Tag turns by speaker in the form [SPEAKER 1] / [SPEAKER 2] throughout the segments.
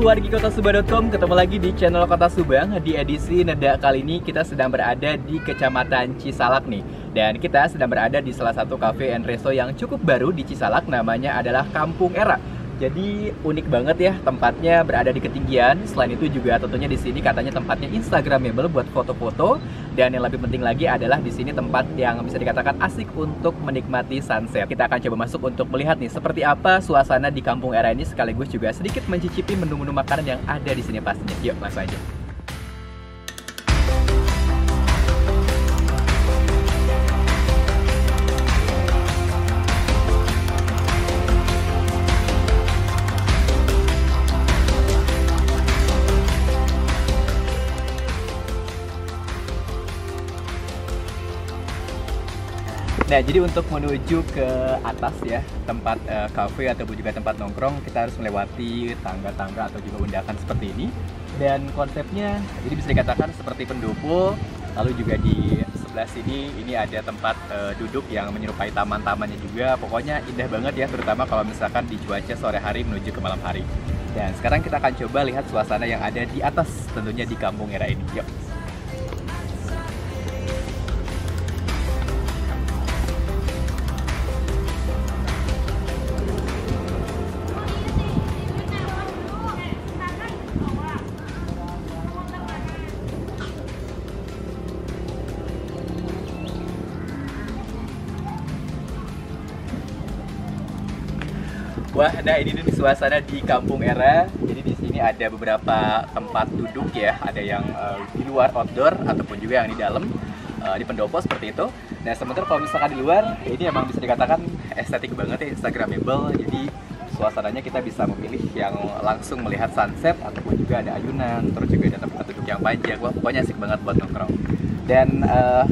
[SPEAKER 1] wargi Kota Subang.com, ketemu lagi di channel Kota Subang. Di edisi Neda kali ini kita sedang berada di Kecamatan Cisalak nih. Dan kita sedang berada di salah satu cafe and resto yang cukup baru di Cisalak, namanya adalah Kampung Era. Jadi unik banget ya, tempatnya berada di ketinggian. Selain itu juga tentunya di sini katanya tempatnya instagramable buat foto-foto. Dan yang lebih penting lagi adalah di sini tempat yang bisa dikatakan asik untuk menikmati sunset. Kita akan coba masuk untuk melihat nih seperti apa suasana di Kampung Era ini, sekaligus juga sedikit mencicipi menu-menu makanan yang ada di sini pastinya. Yuk, langsung aja. Nah, jadi untuk menuju ke atas ya, tempat cafe ataupun juga tempat nongkrong, kita harus melewati tangga-tangga atau juga undakan seperti ini. Dan konsepnya, jadi bisa dikatakan seperti pendopo. Lalu juga di sebelah sini, ini ada tempat duduk yang menyerupai taman-tamannya juga. Pokoknya indah banget ya, terutama kalau misalkan di cuaca sore hari menuju ke malam hari. Dan sekarang kita akan coba lihat suasana yang ada di atas, tentunya di Kampung Era ini. Yuk! Wah, nah ini nih suasana di Kampung Era. Jadi di sini ada beberapa tempat duduk ya, ada yang di luar outdoor ataupun juga yang di dalam di pendopo seperti itu. Nah, sementara kalau misalkan di luar, ini emang bisa dikatakan estetik banget ya, instagramable. Jadi suasananya kita bisa memilih yang langsung melihat sunset ataupun juga ada ayunan, terus juga ada tempat duduk yang panjang. Wah, pokoknya asik banget buat nongkrong. Dan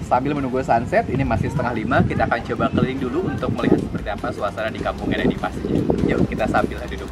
[SPEAKER 1] sambil menunggu sunset, ini masih 4:30, kita akan coba keliling dulu untuk melihat seperti apa suasana di Kampung Era ini pastinya. Yuk, kita sambil duduk.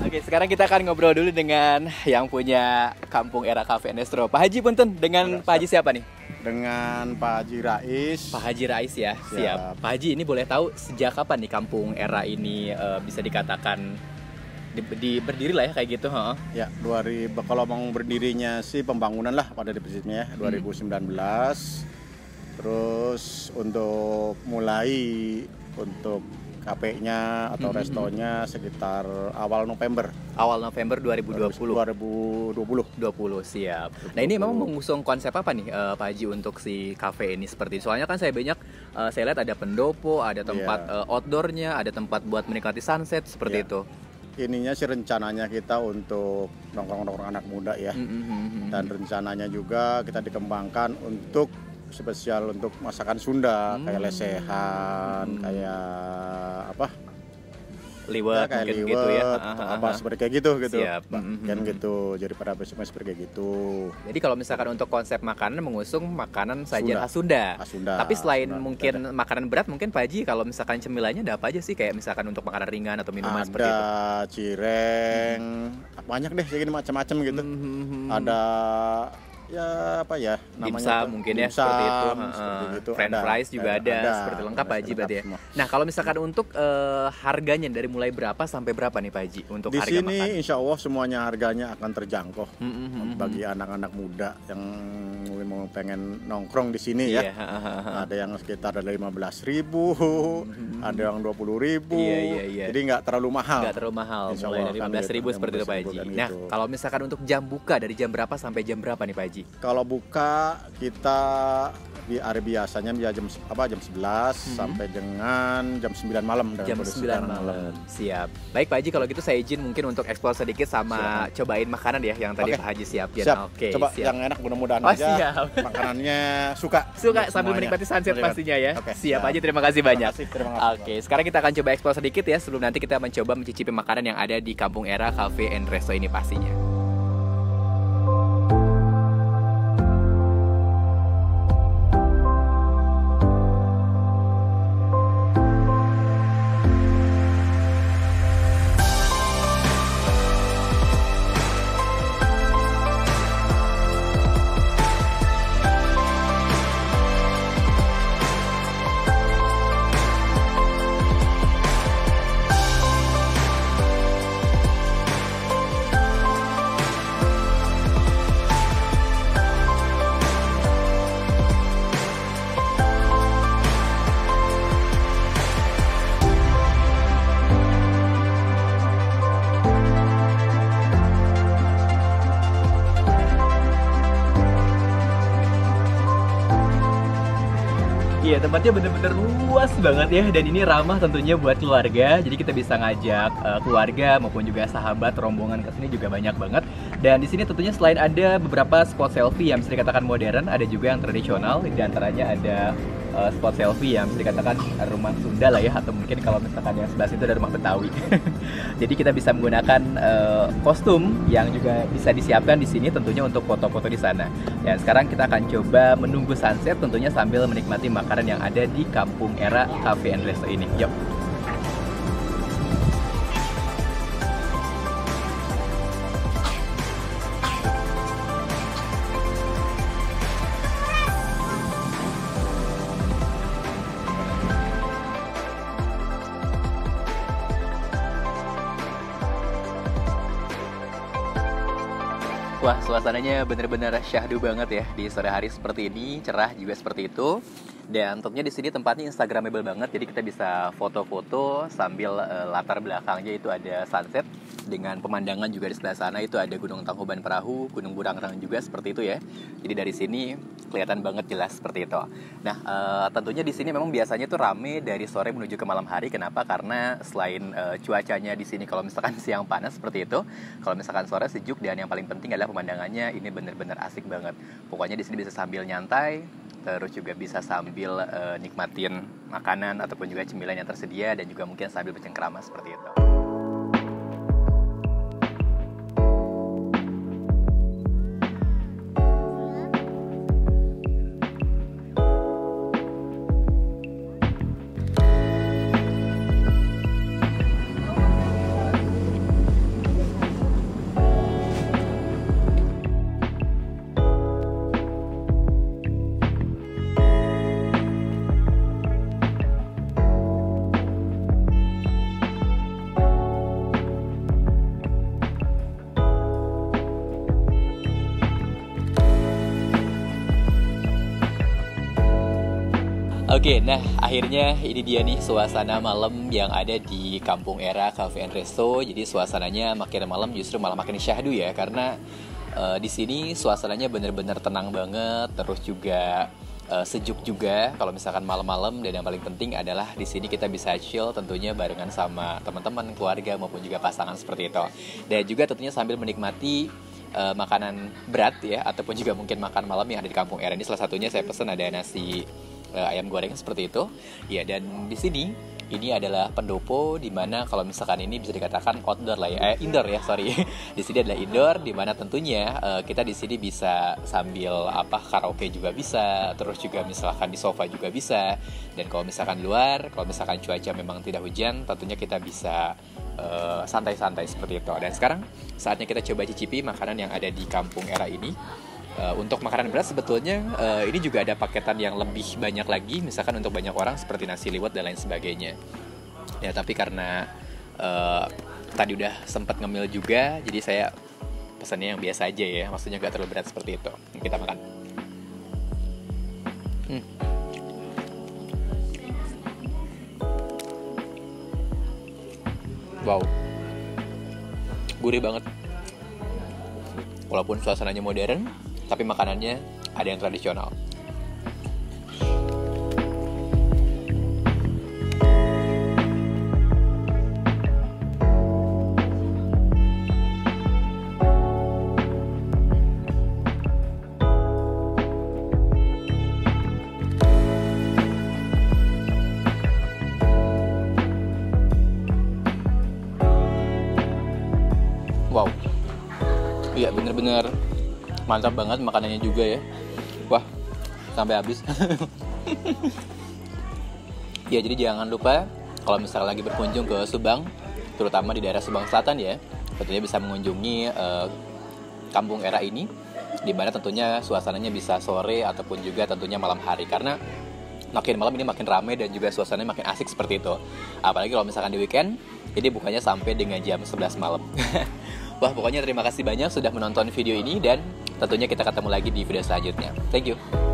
[SPEAKER 1] Oke, sekarang kita akan ngobrol dulu dengan yang punya Kampung Era Cafe and Resto. Pak Haji punten, dengan Pak Haji siapa nih?
[SPEAKER 2] Dengan Pak Haji Rais.
[SPEAKER 1] Pak Haji Rais ya, siap. Pak Haji, ini boleh tahu sejak kapan nih Kampung Era ini bisa dikatakan berdiri lah ya kayak gitu?
[SPEAKER 2] Ya, kalau mau berdirinya sih pembangunan lah pada prinsipnya ya, 2019. Terus untuk mulai untuk cafe-nya atau restonya sekitar awal November.
[SPEAKER 1] Awal November 2020. 2020, siap. Nah, ini memang mengusung konsep apa nih Pak Haji untuk si cafe ini seperti ini? Soalnya kan saya banyak saya lihat ada pendopo, ada tempat outdoornya, ada tempat buat menikmati sunset seperti itu.
[SPEAKER 2] Ininya sih rencananya kita untuk nongkrong-nongkrong anak muda ya. Dan rencananya juga kita dikembangkan untuk spesial untuk masakan Sunda, kayak lesehan, kayak apa?
[SPEAKER 1] Liwet,
[SPEAKER 2] kayak liwet,
[SPEAKER 1] gitu ya.
[SPEAKER 2] Apa seperti kayak gitu.
[SPEAKER 1] Siap.
[SPEAKER 2] Kan gitu. Jadi pada prinsipnya seperti kayak gitu.
[SPEAKER 1] Jadi kalau misalkan untuk konsep makanan mengusung makanan sajian khas Sunda. Tapi selain mungkin makanan berat, mungkin Pak Haji kalau misalkan cemilannya ada apa aja sih, kayak misalkan untuk makanan ringan atau minuman seperti itu?
[SPEAKER 2] Ada cireng, banyak deh segini macam-macam gitu. Ada ya apa ya namanya
[SPEAKER 1] mungkin ya seperti itu. French fries juga ada seperti lengkap Pak Haji berarti ya. Nah, kalau misalkan untuk harganya dari mulai berapa sampai berapa nih Pak Haji untuk
[SPEAKER 2] di
[SPEAKER 1] harga
[SPEAKER 2] sini
[SPEAKER 1] makan?
[SPEAKER 2] Insya Allah semuanya harganya akan terjangkau bagi anak-anak muda yang mau pengen nongkrong di sini ya. Ada yang sekitar ada 15.000, ada yang 20.000. Jadi nggak terlalu mahal.
[SPEAKER 1] Nggak terlalu mahal, mulai dari 15.000 seperti itu Pak Haji. Nah, kalau misalkan untuk jam buka dari jam berapa sampai jam berapa nih Pak Haji?
[SPEAKER 2] Kalau buka kita di hari biasanya jam 11 sampai dengan jam 9 malam.
[SPEAKER 1] Jam 9 malam. Siap. Baik Pak Haji, kalau gitu saya izin mungkin untuk eksplor sedikit sama cobain makanan ya yang tadi Pak Haji siapin.
[SPEAKER 2] Oke, coba siap. Yang enak mudah-mudahan aja.
[SPEAKER 1] Siap.
[SPEAKER 2] Makanannya suka
[SPEAKER 1] sambil menikmati sunset pastinya ya. Siap Pak Haji, terima kasih banyak.
[SPEAKER 2] Terima kasih.
[SPEAKER 1] Oke, sekarang kita akan coba eksplor sedikit ya sebelum nanti kita mencoba mencicipi makanan yang ada di Kampung Era Cafe and Resto ini pastinya. Iya, tempatnya bener-bener luas banget ya, dan ini ramah tentunya buat keluarga. Jadi kita bisa ngajak keluarga maupun juga sahabat, rombongan ke sini juga banyak banget. Dan di sini tentunya selain ada beberapa spot selfie yang bisa dikatakan modern, ada juga yang tradisional. Di antaranya ada spot selfie yang bisa dikatakan rumah Sunda lah ya, atau mungkin kalau misalkan yang sebelah situ ada rumah Betawi. Jadi kita bisa menggunakan kostum yang juga bisa disiapkan di sini tentunya untuk foto-foto di sana. Dan sekarang kita akan coba menunggu sunset tentunya sambil menikmati makanan yang ada di Kampung Era Cafe and Resto ini. Yuk. Wah, suasananya bener-bener syahdu banget ya di sore hari seperti ini, cerah juga seperti itu. Dan tentunya di sini tempatnya instagramable banget, jadi kita bisa foto-foto sambil latar belakangnya itu ada sunset dengan pemandangan juga di sebelah sana itu ada Gunung Tangkuban Perahu, Gunung Burangrang juga seperti itu ya. Jadi dari sini kelihatan banget jelas seperti itu. Nah, tentunya di sini memang biasanya tuh rame dari sore menuju ke malam hari. Kenapa? Karena selain cuacanya di sini kalau misalkan siang panas seperti itu, kalau misalkan sore sejuk, dan yang paling penting adalah pemandangannya ini bener-bener asik banget. Pokoknya di sini bisa sambil nyantai, terus juga bisa sambil nikmatin makanan ataupun juga cemilan yang tersedia, dan juga mungkin sambil bercengkrama seperti itu. Oke, nah akhirnya ini dia nih suasana malam yang ada di Kampung Era Cafe and Resto. Jadi suasananya makin malam justru malah makin syahdu ya, karena di sini suasananya bener-bener tenang banget, terus juga sejuk juga kalau misalkan malam-malam, dan yang paling penting adalah di sini kita bisa chill tentunya barengan sama teman-teman, keluarga maupun juga pasangan seperti itu. Dan juga tentunya sambil menikmati makanan berat ya, ataupun juga mungkin makan malam yang ada di Kampung Era ini. Salah satunya saya pesan ada nasi ayam goreng seperti itu. Ya, dan di sini ini adalah pendopo, di mana kalau misalkan ini bisa dikatakan outdoor lah ya, indoor ya, sorry. Di sini adalah indoor, di mana tentunya kita di sini bisa sambil karaoke juga bisa, terus juga misalkan di sofa juga bisa. Dan kalau misalkan luar, kalau misalkan cuaca memang tidak hujan, tentunya kita bisa santai-santai seperti itu. Dan sekarang saatnya kita coba cicipi makanan yang ada di Kampung Era ini. Untuk makanan berat sebetulnya ini juga ada paketan yang lebih banyak lagi, misalkan untuk banyak orang seperti nasi liwet dan lain sebagainya. Ya, tapi karena tadi udah sempat ngemil juga, jadi saya pesannya yang biasa aja ya, maksudnya gak terlalu berat seperti itu. Kita makan. Wow, gurih banget. Walaupun suasananya modern, tapi makanannya ada yang tradisional. Wow, iya bener-bener mantap banget makanannya juga ya. Wah, sampai habis. Ya, jadi jangan lupa kalau misalnya lagi berkunjung ke Subang, terutama di daerah Subang Selatan ya, tentunya bisa mengunjungi Kampung Era ini, di mana tentunya suasananya bisa sore ataupun juga tentunya malam hari, karena makin malam ini makin ramai dan juga suasananya makin asik seperti itu. Apalagi kalau misalkan di weekend, ini bukanya sampai dengan jam 11 malam. Wah, pokoknya terima kasih banyak sudah menonton video ini, dan tentunya kita ketemu lagi di video selanjutnya. Thank you.